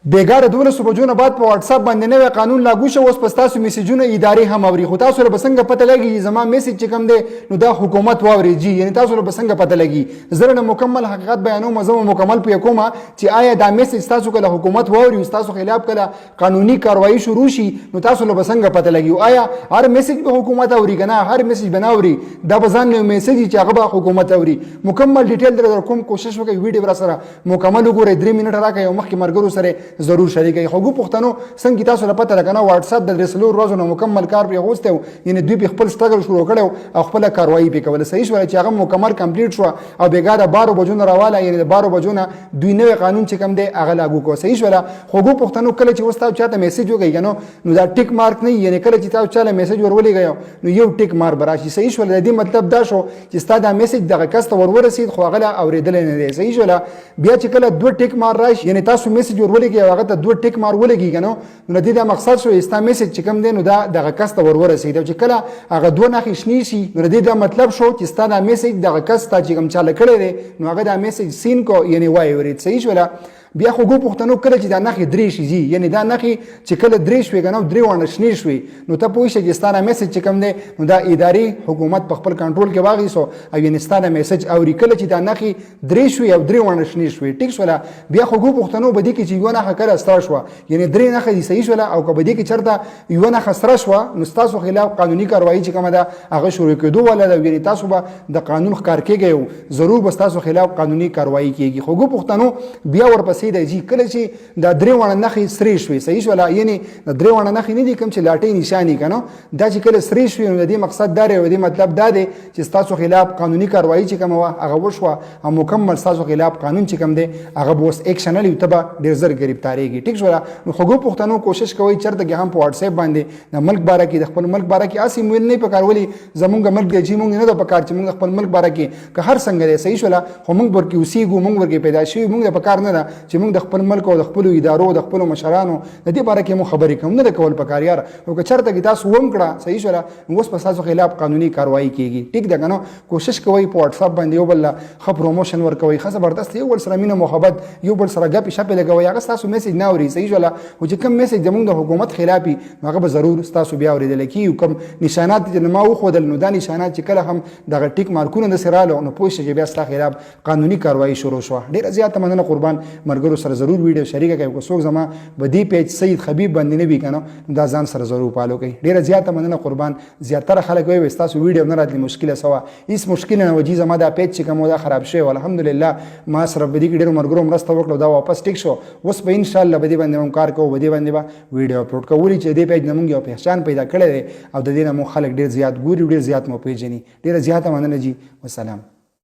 بیګار 12 بجو نه بعد په واتس اپ باندې نوې قانون لاګو شو. اوس په تاسو میسجونه اداري هم اوري، خو تاسو له بسنګ پته لګي زما میسج چې کوم دی نو دا حکومت واوري جی، یعنی تاسو له بسنګ پته لګي. زره نه مکمل حقیقت بیانوم، مزه مکمل په کومه چې آیا دا میسج تاسو کله حکومت واوري او تاسو خلاف کله قانوني کاروایی شروع شي نو تاسو له بسنګ پته لګي. آیا هر میسج به حکومت اوري کنه؟ هر میسج بناوري دا بزان نو میسج چې هغه به حکومت اوري. مکمل ډیټیل در کوم کوشش وکړئ ویډیو را سره مکمل وګورئ. 3 منټه راکړئ او مخکې مرګرو سره ضرور شریکئ. خو پښتنو څنګه تاسو له پته لګنه واتس اپ د رسلو روزو نو مکمل کار پرې غوسته، یعنی دوی خپل سټرګل شروع کړو او خپل کاروایی پې کوله. صحیح شو چې هغه مکمل کمپلیټ شو او بیګاره 12 بجو نه راواله، یعنی 12 بجو نه دوی نوې قانون چې کوم دی هغه لاګو کو. صحیح شو. خو پښتنو کله چې وستاو چاته میسج وکړي نو دا ټیک مارک نه، یعنی کله چې تاسو چاله میسج ورولېږئ نو یو ټیک مارک براشي. صحیح شو. د دې مطلب دا شو چې ستاسو دا میسج دغه کس ته ورسید خو هغه اوریدل نه دی. صحیح شو. بیا چې کله 2 ټیک مارک راشي، یعنی تاسو میسج ورولېږئ هغه ته 2 ټیک مارک ولګي کنه نو د دې مقصد شو استا میسج چې کوم دی نو دا دغه کس ته ورسید. چې کله هغه 2 نښې شنې شي نو د دې مطلب شو چې ستا دا میسج دغه کس ته چې کوم چاله کړی دی نو هغه دا میسج سین کو، یعنی وای ورید. صحیح شو. بیا خو پښتنو کله چې دا نښې 3 شي، یعنی دا نښې چې کله 3 شوي کنه 3 ونه شنې شوي نو ته پوه شې چې ستاره میسج چې کوم دی نو دا اداري حکومت په خپل کنټرول کې واغیسو او یعنی ستاره میسج اوري. کله چې دا نښې 3 شوي او 3 ونه شنې شوي ټیک شو. بیا خو پښتنو بدی کې چې یو نښه کړه ستاره شو، یعنی 3 نښې دي. صحیح شو. او که بدی کې چرته یو نښه سره شو نو تاسو خلاف قانوني کاروایی چې کومه ده هغه شروع کېدو ولا یعنی تاسو به د قانون ښکار کېږئ، ضرور به تاسو خلاف قانوني کاروایی کېږي. خو پښتنو بیا ورپسې دی کله چې دا 3 ونه نښې سرې شوي. صحیح شو. یعنی د 3 ونه نښې نه دي کوم چې لاټۍ نشانی کنه، دا چې کله سرې شوي نو د دې مقصد دا دی او د مطلب دا دی چې تاسو خلاف قانوني کاروایی چې کومه هغه وشوه او مکمل تاسو خلاف قانون چې کوم دی هغه به اوس ایکشن لري، تبه ډیر زر گرفتاریږي. ټیک شو. نو خو پښتنو کوشش کوي چرته کې هم په واتس اپ باندې د ملک باره کې د خپل ملک باره کې اسی مویل نه پکارولي زمونږ ملک دی چې مونږ نه د پکار چې مونږ خپل ملک باره کې که هر څنګه دی. صحیح شو. خو مونږ ورکی اوسېږو، مونږ ورکی پیدا شوي، مونږ د پکار نه ده چې مونږ د خپل ملک او د خپل ادارو د خپل مشرانو د دې باره کې مو خبرې کوم نه کول پکار یار. او که چرته کې تاسو ووم کړه صحیح شو نو اوس په تاسو خلاف قانوني کاروایی کیږي. ټیک ده کنه. کوشش کوئ په واتس اپ باندې یو بل ښه پروموشن ورکوي، ښه زبردست یو بل سره مینه محبت یو بل سره ګپې شپې لګوي. هغه تاسو میسج نه اوري. صحیح شو. او چې کوم میسج زموږ د حکومت خلافي هغه به ضرور تاسو بیا اوریدل کیږي. کوم نشانات چې ما وښودل نو دا نشانات چې کله هم دغه ټیک مارکونه د سرالو نو پوه شئ چې بیا ستاسو خلاف قانوني کاروایی شروع شوه. ډیره زیاته مننه قربان مرګرو سره ضرور ویډیو شریک کړئ. کو څوک زما بدی پیج سید حبیب باندې نه وی کنه دا ځان سره ضرور پالو کوي. ډیره زیاته مننه قربان. زیاتره خلک وایي تاسو ویډیو نه راتلی مشکله سوا هیڅ مشکل نه وجې زما دا پیج چې کوم دا خراب شوی الحمدلله ما سره بدی کې ډیرو مرګرو مرسته وکړو دا واپس ټیک شو. اوس به ان شاء الله بدی باندې مون کار کوو، بدی باندې ویډیو اپلوډ کوو چې دې پیج نمونږ یو پہچان پیدا کړی دی او د دې نه مو خلک ډیر زیات ګوري، ډیر زیات مو پیژني. ډیره زیاته مننه جی. والسلام.